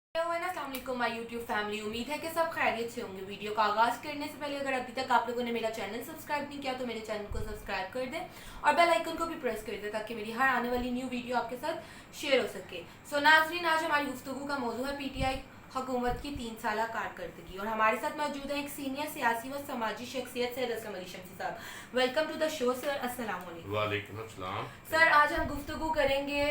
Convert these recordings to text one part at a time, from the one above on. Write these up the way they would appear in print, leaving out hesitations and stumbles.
अस्सलाम वालेकुम my YouTube family. उम्मीद है कि सब खैरियत से होंगे। वीडियो का आगाज़ करने से पहले अगर अभी तक आप लोगों ने मेरा चैनल सब्सक्राइब नहीं किया तो मेरे चैनल को सब्सक्राइब कर दें और बेल आइकन को भी प्रेस कर दें ताकि मेरी हर आने वाली न्यू वीडियो आपके साथ शेयर हो सके। सो नाज़रीन, आज हमारी गुफ्तगू का मौजू है पीटीआई हुकूमत की 3 साल कारकर्दगी और हमारे साथ मौजूद है एक सीनियर सियासी व समाजी शख्सियत Syed Aslam Ali Shamsi sahab. Welcome to the show sir. अस्सलाम वालेकुम। वालेकुम अस्सलाम। सर, आज हम गुफ्तगू करेंगे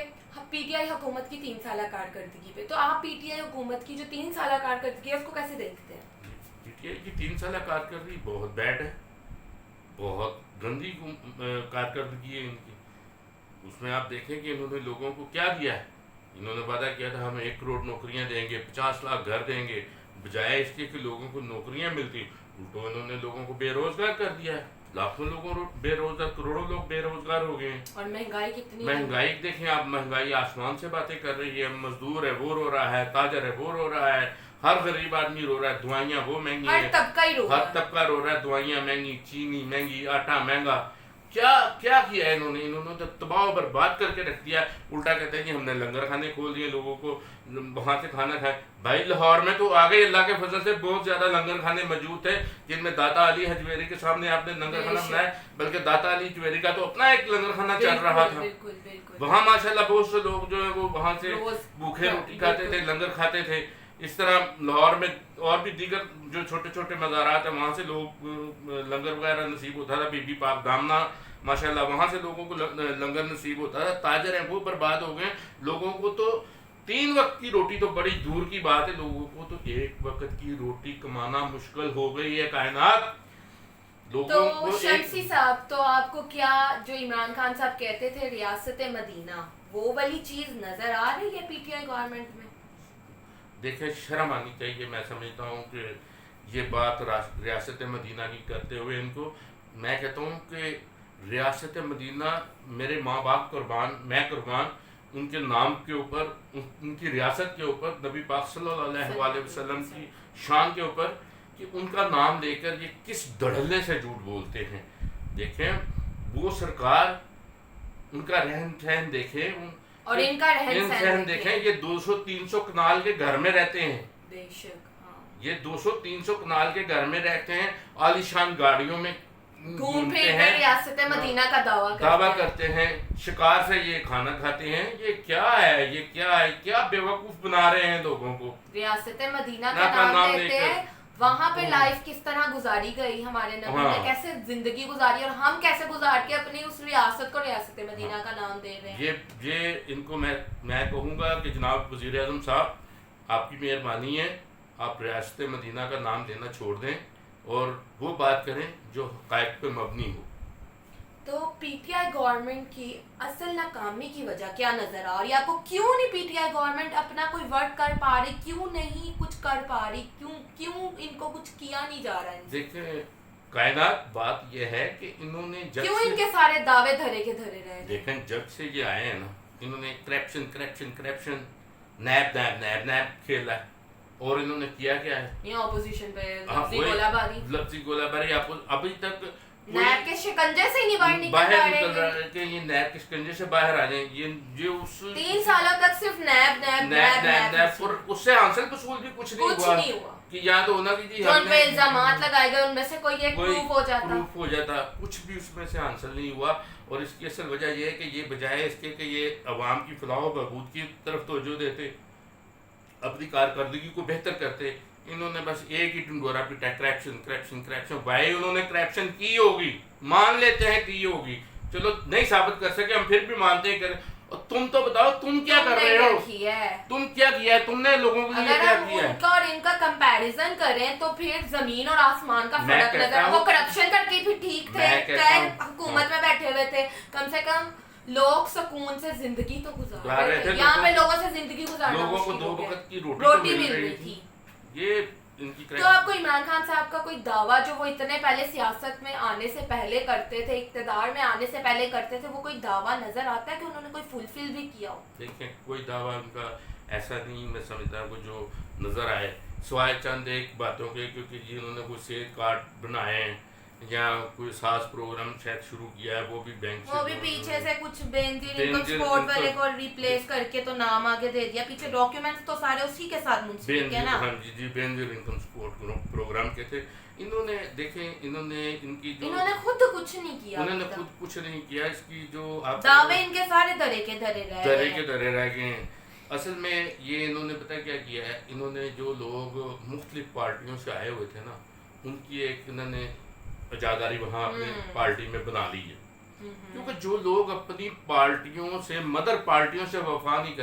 पीटीआई हुकूमत की 3 साल कारकर्दगी पे। तो आप पीटीआई हुकूमत की जो 3 साल कारकर्दगी है उसको कैसे देखते हैं? पीटीआई की 3 साल कारकर्दगी बहुत बैड है, बहुत गंदी कारकर्दगी है इनकी। उसमें आप देखें कि इन्होंने लोगों को क्या दिया है। इन्होंने वादा किया था हमें 1 करोड़ नौकरियां देंगे, 50 लाख घर देंगे। बजाय इसके कि लोगों को नौकरियां मिलती, उल्टो इन्होंने लोगों को बेरोजगार कर दिया है। लाखों लोगों बेरोजगार, करोड़ों लोग बेरोजगार हो गए हैं। और महंगाई कितनी है? महंगाई देखें आप, महंगाई आसमान से बातें कर रही है। मजदूर है वो रो रहा है, ताजर है वो रो रहा है, हर गरीब आदमी रो रहा है। दवाइयाँ वो महंगी हर है, तबका ही रो रहा हर है। तबका रो रहा है। दवाइयाँ महंगी, चीनी महंगी, आटा महंगा। क्या क्या किया है इन्होंने तो तबाह बर्बाद करके रख दिया। उल्टा कहते हैं कि हमने लंगर खाने खोल दिए, लोगों को वहाँ से खाना खाए। भाई लाहौर में तो आ गए, अल्लाह के फजल से बहुत ज्यादा लंगर खाने मौजूद थे जिनमें दाता अली हजवेरी के सामने आपने लंगर खाना बनाया। बल्कि दाता अली हजवेरी का तो अपना एक लंगर खाना चल रहा था। वहाँ माशाल्लाह बहुत से लोग जो है वो वहाँ से भूखे रोटी खाते थे, लंगर खाते थे। इस तरह लाहौर में और भी दीगर जो छोटे छोटे मज़ारात हैं वहाँ से लोग लंगर वगैरह नसीब होता था। बीबी पाक दामना माशाल्लाह वहाँ से लोगों को लंगर नसीब होता था। ताजर हैं वो बर्बाद हो गए। लोगों को तो 3 वक्त की रोटी तो बड़ी दूर की बात है, लोगों को तो 1 वक्त की रोटी कमाना मुश्किल हो गई है। कायनात लोगों तो शमसी साहब, तो आपको क्या जो इमरान खान साहब कहते थे रियासत मदीना, वो वाली चीज नजर आ रही है पीटीआई गवर्नमेंट में? देखें, शर्म आनी चाहिए। मैं समझता हूँ कि ये बात रियासत मदीना की करते हुए इनको, मैं कहता हूँ कि रियासत मदीना मेरे माँ बाप कुर्बान, मैं कुर्बान, उनके नाम के ऊपर, उनकी रियासत के ऊपर, नबी पाक सल्लल्लाहु अलैहि वसल्लम की शान के ऊपर, कि उनका नाम लेकर ये किस धड़ल्ले से झूठ बोलते हैं। देखें वो सरकार, उनका रहन सहन देखें और इनका रहन सहन देखें। ये 200-300 कनाल के घर में रहते हैं। बेशक, हाँ। ये 200-300 कनाल के घर में रहते हैं, आलीशान गाड़ियों में घूमते हैं, रियासत मदीना का दावा करते हैं, शिकार से ये खाना खाते हैं। ये क्या है, ये क्या है, क्या बेवकूफ बना रहे हैं लोगों को। रियासत मदीना का नाम लेते हैं। वहाँ पे लाइफ किस तरह गुजारी गई हमारे नबी ने, कैसे जिंदगी गुजारी, और हम कैसे गुजार के अपनी उस रियासत को रियासत मदीना का नाम दे रहे हैं। ये इनको मैं कहूँगा कि जनाब वज़ीर आज़म साहब, आपकी मेहरबानी है, आप रियासत मदीना का नाम लेना छोड़ दें और वो बात करें जो हक़ाइक़ पे मबनी हो। तो पीटीआई गवर्नमेंट की असल नाकामी की वजह क्या नजर आ रही है आपको? क्यों नहीं पीटीआई गवर्नमेंट अपना कोई वर्क कर पा रही, क्यों नहीं कुछ कर पा रही, क्यों इनको कुछ किया नहीं जा रहा है? देखिए कायनात, बात यह है कि इन्होंने क्यों इनके सारे दावे धरे के धरे रहे? देखें जब से ये आए हैं ना, इन्होंने करप्शन नैब खेला है। और इन्होंने किया क्या है? ये ऑपोजिशन पे लफ्ज़ी गोलाबारी अभी तक नैब के शिकंजे से नहीं बाहर निकल रहा है कि ये नैब के शिकंजे से बाहर आ जाए। ये उस 3 सालों तक सिर्फ नैब और उससे हासिल वसूल भी कुछ नहीं हुआ कि या तो होना कि जो उन पे इल्जामात लगाए गए उनमें से कोई एक प्रूफ हो जाता, कुछ भी उसमें से हासिल नहीं हुआ। और इसकी असल वजह यह है कि ये बजाय इसके कि ये अवाम की फलाह व बहबूद की तरफ तवज्जो देते, अपनी कारकर्दगी को बेहतर करते, इन्होंने बस एक ही ढिंढोरा पीटा, करप्शन। भाई उन्होंने करप्शन की होगी, मान लेते हैं की होगी, चलो नहीं साबित कर सके हम फिर भी मानते हैं करें। और तुम तो बताओ तुम क्या कर रहे हो? तुम क्या किया है? तुमने लोगों के लिए क्या किया है? उनका और इनका कंपैरिजन करें तो फिर जमीन और आसमान का फर्क नजर। वो करप्शन करके भी ठीक थे, हुकूमत में बैठे हुए थे, कम से कम लोग सुकून से जिंदगी तो गुजार रहे थे। यहाँ पे लोगों से जिंदगी गुजारना, लोगों को 2 वक्त की रोटी मिल रही थी। ये इनकी तो आपको इमरान खान साहब का कोई दावा जो वो इतने पहले सियासत में आने से पहले करते थे, इक़्तिदार में आने से पहले करते थे, वो कोई दावा नजर आता है कि उन्होंने कोई फुलफिल भी किया हो? देखिए कोई दावा उनका ऐसा नहीं मैं समझता वो जो नजर आए, सिवाय चंद एक बातों के, क्योंकि जिन्होंने वो सेहत कार्ड बनाए हैं या कोई सास प्रोग्राम शायद शुरू किया है, वो भी बैंक से वो भी पीछे से कुछ Benazir income Benazir support income- वाले को रिप्लेस करके तो नाम आगे दे दिया, पीछे डॉक्यूमेंट्स तो सारे उसी के साथ मुंसलिक है ना। हाँ जी बेनजीर इनकम सपोर्ट प्रोग्राम के थे। इन्होंने देखें, इन्होंने इनकी जो इन्होंने खुद कुछ नहीं किया, उन्होंने अभी तक। खुद कुछ नहीं किया। इसकी जो आप दावे इनके सारे धरे के धरे रह डरे गए के हैं। डरे रह गए हैं। असल में ये इन्होंने पता क्या किया है, इन्होंने जो लोग मुख्तलिफ पार्टियों से आए हुए थे ना, उनकी एक इन्होंने अजादारी वहाँ अपने पार्टी में बना ली है। क्योंकि जो लोग अपनी पार्टियों से, मदर पार्टियों से वफा नहीं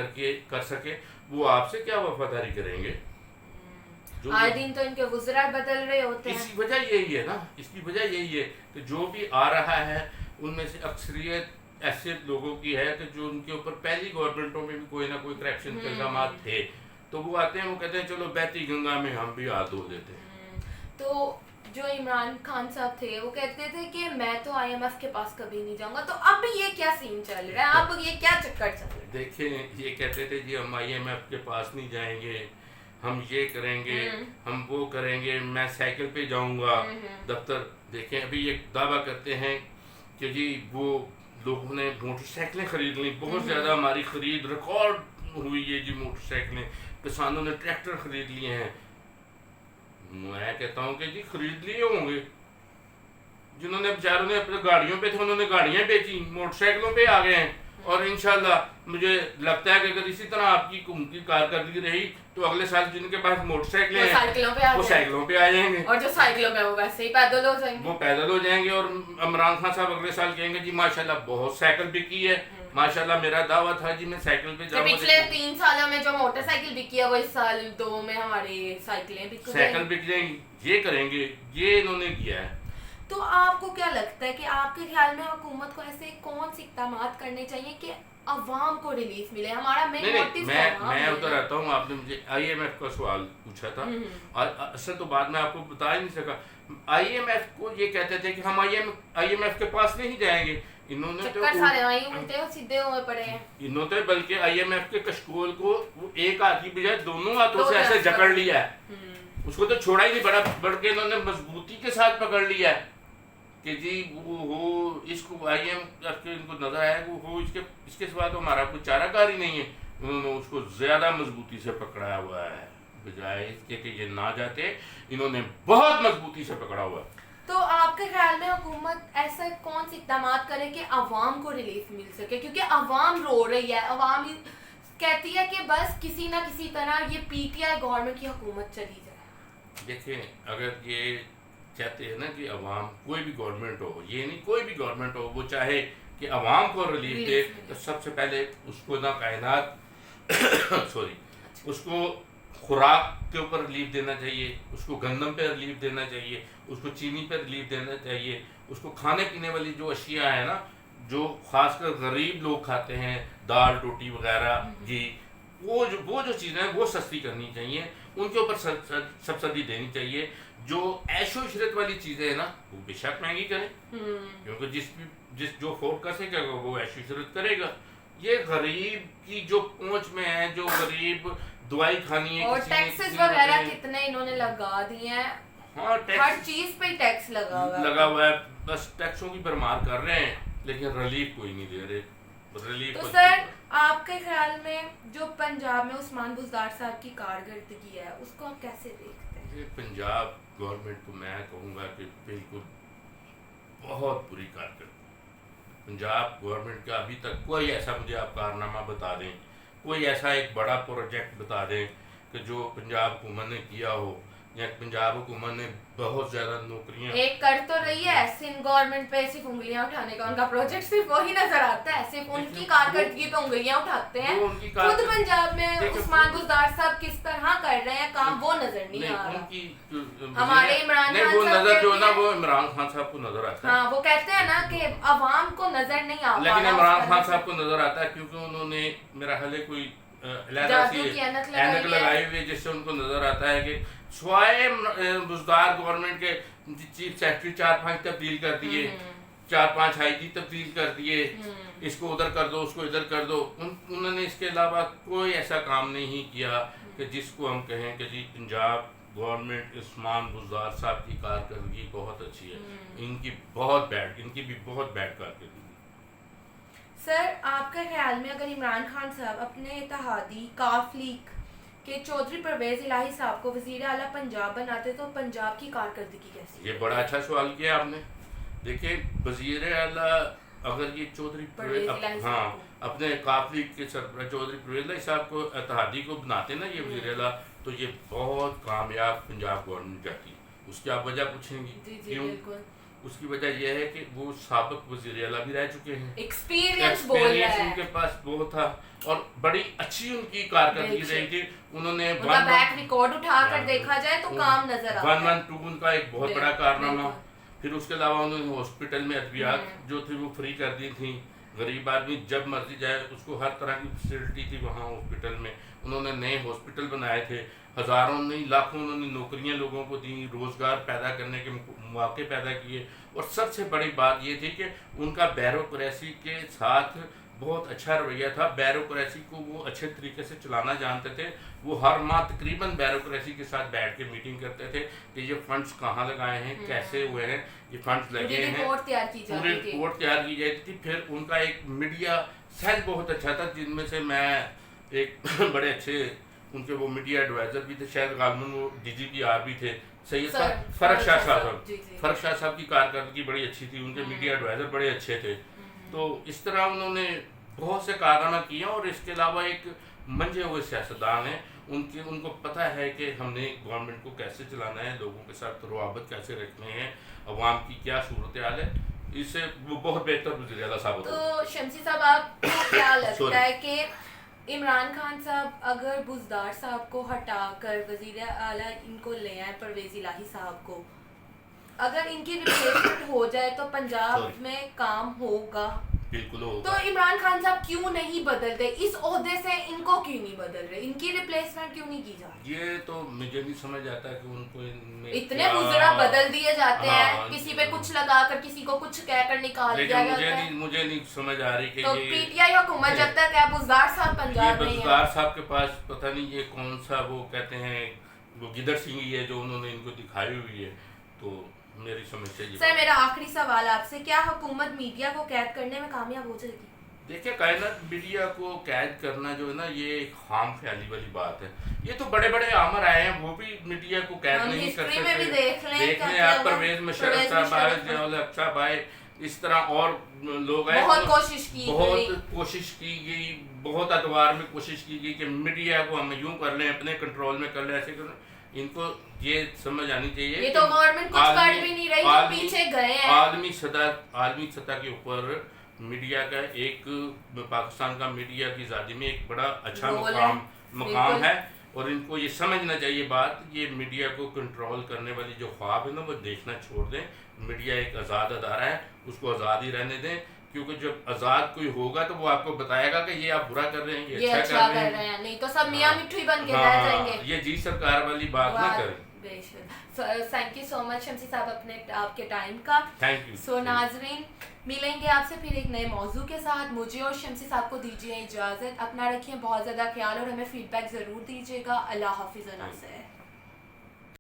कर सके, वो आपसे क्या वफादारी करेंगे? जो हर दिन तो इनके वुज़रा बदल रहे होते हैं। इसकी वजह यही है ना, इसकी वजह यही है कि जो भी आ रहा है उनमें से अक्सरियत ऐसे लोगों की है कि जो उनके ऊपर पहली गवर्नमेंटों में भी कोई ना कोई करप्शन के इल्जाम थे, तो वो आते हैं, वो कहते हैं चलो बहती गंगा में हम भी हाथ धो देते हैं। तो जो इमरान खान साहब थे वो कहते थे कि मैं तो आईएमएफ के पास कभी नहीं जाऊंगा, तो अब ये क्या सीन चल रहा है, अब ये क्या चक्कर चल रहा है? देखें, ये कहते थे जी हम IMF के पास नहीं जाएंगे, हम ये करेंगे, हम वो करेंगे, मैं साइकिल पे जाऊंगा दफ्तर। देखें, अभी ये दावा करते हैं कि जी वो लोगों ने मोटरसाइकिलें खरीद ली, बहुत ज़्यादा हमारी खरीद रिकॉर्ड हुई है जी, मोटरसाइकिलें, किसानों ने ट्रैक्टर खरीद लिए हैं। मैं कहता हूँ कि जी खरीद लिए होंगे, जिन्होंने बेचारों ने अपने गाड़ियों पे थे उन्होंने गाड़ियाँ बेची, मोटरसाइकिलों पे आ गए हैं। और इंशाल्लाह मुझे लगता है कि अगर इसी तरह आपकी उनकी कारकर्दगी रही तो अगले साल जिनके पास मोटरसाइकिलें वो हैं साइकिलों पे आ जाएंगे। जाएंगे, और जो साइकिलों पे वो वैसे ही पैदल हो जाएंगे। वो पैदल हो जाएंगे। और इमरान खान साहब अगले साल कहेंगे जी माशाल्लाह बहुत साइकिल बिकी है, माशाल्लाह मेरा दावा था जी मैं साइकिल पे जाऊंगा। पिछले 3 सालों में जो मोटरसाइकिल बिकी है वो इस साल 2 में हमारी साइकिलें बिक साइकिल बिक जाएंगी, ये करेंगे, ये इन्होंने किया है। तो आपको क्या लगता है कि आपके ख्याल में हुकूमत को ऐसे कौन से इक़दामात करने चाहिए कि अवाम को रिलीफ मिले? हमारा मेन नहीं मोटिव मैं उधर आता हूँ। आपने मुझे IMF का सवाल पूछा था और असल तो बाद में आपको बता ही नहीं सका। IMF को ये कहते थे कि हम IMF के पास नहीं जाएंगे। इन्होंने तो सारे वहीं उल्टे और सीधे हुए पड़े हैं। इन्होंने बल्कि IMF के कशकोल को वो एक हाथ की बजाय दोनों हाथों से ऐसे जकड़ लिया है, उसको तो छोड़ा ही नहीं, बल्कि इन्होंने मजबूती के साथ पकड़ लिया है कि जी वो हो, इसको IMF के इनको नजर आया वो हो, इसके सिवा तो हमारा कोई चारागार ही नहीं है। उन्होंने उसको ज्यादा मजबूती से पकड़ा हुआ है, बजाय इसके कि ये ना जाते, इन्होंने बहुत मजबूती से पकड़ा हुआ है। तो आपके ख्याल में हुकूमत ऐसा कौन से इक़दामात करे कि अवाम को रिलीफ मिल सके? क्योंकि अवाम रो रही है, अवाम कहती है कि बस किसी ना किसी तरह ये PTI गवर्नमेंट की हुकूमत चली जाए। देखें, अगर ये चाहते हैं ना कि अवाम कोई भी गवर्नमेंट हो, ये नहीं कोई भी गवर्नमेंट हो, वो चाहे कि अवाम को रिलीफ दे, तो सबसे पहले उसको ना कायनात सॉरी उसको खुराक के ऊपर रिलीफ देना चाहिए, उसको गंदम पे रिलीफ देना चाहिए, उसको चीनी पे रिलीफ देना चाहिए, उसको खाने पीने वाली जो अशिया है ना, जो खासकर गरीब लोग खाते हैं, दाल रोटी वगैरह घी, वो जो चीज़ें हैं वो सस्ती करनी चाहिए, उनके ऊपर सब्सिडी देनी चाहिए। जो ऐशो इशरत वाली चीज़ें हैं ना वो बेशक महंगी करें, क्योंकि जो फोर्ड कर सकेगा वो ऐशो इशरत करेगा। ये गरीब की जो पहुंच में है, जो गरीब दवाई खानी है, और टैक्सेस वगैरह कितने इन्होंने लगा दिए हैं। हाँ, हर चीज पे टैक्स लगा हुआ है। बस टैक्सों की भरमार कर रहे हैं, लेकिन रिलीफ कोई नहीं दे रहे। रिलीफ तो सर आपके ख्याल में जो पंजाब में उस्मान बुज़दार साहब की कारकर्दगी है उसको आप कैसे देखते हैं? पंजाब गवर्नमेंट को मैं कहूँगा कि बिल्कुल बहुत बुरी कारकर्दगी। पंजाब गवर्नमेंट का अभी तक कोई ऐसा, मुझे आप कारनामा बता दें, कोई ऐसा एक बड़ा प्रोजेक्ट बता दें कि जो पंजाब हुकूमत ने किया हो, या पंजाब हुकूमत ने बहुत ज़्यादा नौकरियाँ एक कर तो रही है। सिंध गवर्नमेंट पे सिर्फ उंगलियां उठाने का उनका प्रोजेक्ट सिर्फ वही नजर आता है, सिर्फ उनकी कारकर्दगी पे उंगलियां उठाते हैं। खुद पंजाब में उस्मान बुज़दार साहब किस तरह कर रहे हैं काम वो नजर नहीं आ रहा। हमारे इमरान खान वो नजर जो ना वो इमरान खान साहब को नजर आता है। हाँ, वो कहते हैं ना कि अवाम को नजर नहीं आ रहा, लेकिन इमरान खान साहब को नजर आता है क्योंकि उन्होंने मेरा ख्याल है कोई ऐनक लगाई हुई है, जिससे उनको नजर आता है कि स्वाय बुज़दार गवर्नमेंट के चीफ सेक्रेटरी 4-5 तब्दील कर दिए, 4-5 IG तब्दील कर दिए, इसको उधर कर दो, उसको इधर कर दो। उन्होंने इसके अलावा कोई ऐसा काम नहीं किया कि जिसको हम कहें कि जी पंजाब گورنمنٹ عثمان بزدار صاحب کی کارکردگی بہت اچھی ہے، ان کی بھی بہت بیڈ کارکردگی۔ سر آپ کے خیال میں اگر عمران خان صاحب اپنے اتحادی کاف لیگ کے چودھری پرویز الہی صاحب کو وزیر اعلیٰ پنجاب بناتے تو پنجاب کی کارکردگی کیسی؟ یہ بڑا اچھا سوال کیا آپ نے۔ دیکھیں وزیر اعلیٰ اگر یہ چودھری ہاں اپنے کاف لیگ کے سربراہ چودھری پرویز الہی صاحب کو اتحادی کو بناتے نا یہ وزیر اعلیٰ، تو یہ بہت کامیاب پنجاب گورنمنٹ جاتی۔ اس کی آپ وجہ پوچھیں گی کیوں؟ اس کی وجہ یہ ہے کہ وہ سابق وزیر اعلیٰ بھی رہ چکے ہیں، ایکسپیرینس ان کے پاس وہ تھا، اور بڑی اچھی ان کی کارکردگی رہی تھی۔ انہوں نے بیک ریکارڈ اٹھا کر دیکھا جائے تو کام نظر آتا ہے۔ 112 ان کا ایک بہت بڑا کارنامہ۔ پھر اس کے علاوہ انہوں نے ہاسپٹل میں ادویات جو تھی وہ فری کر دی تھیں، غریب آدمی جب مرضی جائے اس کو ہر طرح کی فیسلٹی تھی وہاں ہاسپٹل میں۔ انہوں نے نئے ہاسپٹل بنائے تھے، ہزاروں نہیں لاکھوں انہوں نے نوکریاں لوگوں کو دیں، روزگار پیدا کرنے کے مواقع پیدا کیے، اور سب سے بڑی بات یہ تھی کہ ان کا بیوروکریسی کے ساتھ بہت اچھا رویہ تھا۔ بیوروکریسی کو وہ اچھے طریقے سے چلانا جانتے تھے۔ وہ ہر ماہ تقریباً بیوروکریسی کے ساتھ بیٹھ کے میٹنگ کرتے تھے کہ یہ فنڈز کہاں لگائے ہیں، کیسے ہوئے ہیں، یہ فنڈز لگے ہیں، پوری رپورٹ تیار کی جاتی تھی۔ پھر ان کا ایک میڈیا سیل بہت اچھا تھا، جن میں سے میں ایک بڑے اچھے ان کے وہ میڈیا ایڈوائزر بھی تھے، شاید غالباً وہ DGPR بھی تھے، سید فرق شاہ صاحب۔ فرق شاہ صاحب کی کارکردگی بڑی اچھی تھی، ان کے میڈیا ایڈوائزر بڑے اچھے تھے۔ تو اس طرح انہوں نے بہت سے کارنامے کیے، اور اس کے علاوہ ایک منجھے ہوئے سیاستدان ہیں، ان کو پتہ ہے کہ ہم نے گورنمنٹ کو کیسے چلانا ہے، لوگوں کے ساتھ روابط کیسے رکھنے ہیں، عوام کی کیا صورتحال ہے، اس سے وہ بہت بہتر وزیر اعلیٰ صاحب ہوتے ہیں۔ تو شمسی صاحب آپ کو کیا لگتا ہے کہ عمران خان صاحب اگر بزدار صاحب کو ہٹا کر وزیر اعلیٰ ان کو لے آئے پرویز الہی صاحب کو، اگر ان کی ریپلیسمنٹ ہو جائے تو پنجاب میں کام ہوگا؟ بالکل تو ہوگا۔ عمران خان صاحب کیوں نہیں بدلتے اس عہدے سے؟ ان کو کیوں نہیں بدل رہے؟ ان کی ریپلیسمنٹ کیوں نہیں کی جا رہی؟ یہ تو مجھے نہیں سمجھ آتا کہ ان کو اتنے وزراء بدل دیے جاتے ہیں، کسی پہ کچھ لگا کر کسی کو کچھ کہہ کر نکال دیا جاتا ہے۔ مجھے نہیں سمجھ آ رہی کہ تو PTI حکومت جب تک ہے بزدار صاحب پنجاب میں ہیں، بزدار صاحب کے پاس پتہ نہیں یہ کون سا وہ کہتے ہیں وہ گدڑ سنگھی ہے جو انہوں نے ان کو دکھائی ہوئی ہے، تو میری سمجھ سے یہ۔ سر میرا آخری سوال آپ سے، کیا حکومت میڈیا کو قید کرنے میں کامیاب ہو جائے گی؟ دیکھیں کائنات میڈیا کو قید کرنا جو ہے نا یہ ایک خام خیالی والی بات ہے۔ یہ تو بڑے بڑے آمر آئے ہیں، وہ بھی میڈیا کو قید نہیں کر سکتے۔ دیکھ لیں آپ پرویز مشرف صاحب آئے، ضیاء الحق صاحب آئے، اس طرح اور لوگ آئے۔ بہت کوشش کی گئی، بہت ادوار میں کوشش کی گئی کہ میڈیا کو ہم یوں کر لیں، اپنے کنٹرول میں کر لیں، ایسے کر لیں۔ ان کو یہ سمجھ آنی چاہیے، یہ تو گورنمنٹ کچھ کر بھی نہیں رہی، جو پیچھے گئے ہیں۔ عالمی سطح کے اوپر میڈیا کا ایک پاکستان کا میڈیا کی آزادی میں ایک بڑا اچھا مقام ہے، اور ان کو یہ سمجھنا چاہیے بات، یہ میڈیا کو کنٹرول کرنے والی جو خواب ہے نا وہ دیکھنا چھوڑ دیں۔ میڈیا ایک آزاد ادارہ ہے، اس کو آزاد ہی رہنے دیں، کیونکہ جب آزاد کوئی ہوگا تو وہ آپ کو بتائے گا کہ یہ آپ برا کر رہے ہیں، یہ اچھا کر رہے ہیں، نہیں تو سب میاں مٹھو ہی بن کے رہ جائیں گے۔ یہ جی سرکار والی بات نہ کریں۔ تھینک یو سو مچ شمسی صاحب آپ کے ٹائم کا۔ Thank you. سو ناظرین ملیں گے آپ سے پھر ایک نئے موضوع کے ساتھ، مجھے اور شمسی صاحب کو دیجیے اجازت، اپنا رکھیں بہت زیادہ خیال، اور ہمیں فیڈ بیک ضرور دیجیے گا۔ اللہ حافظ۔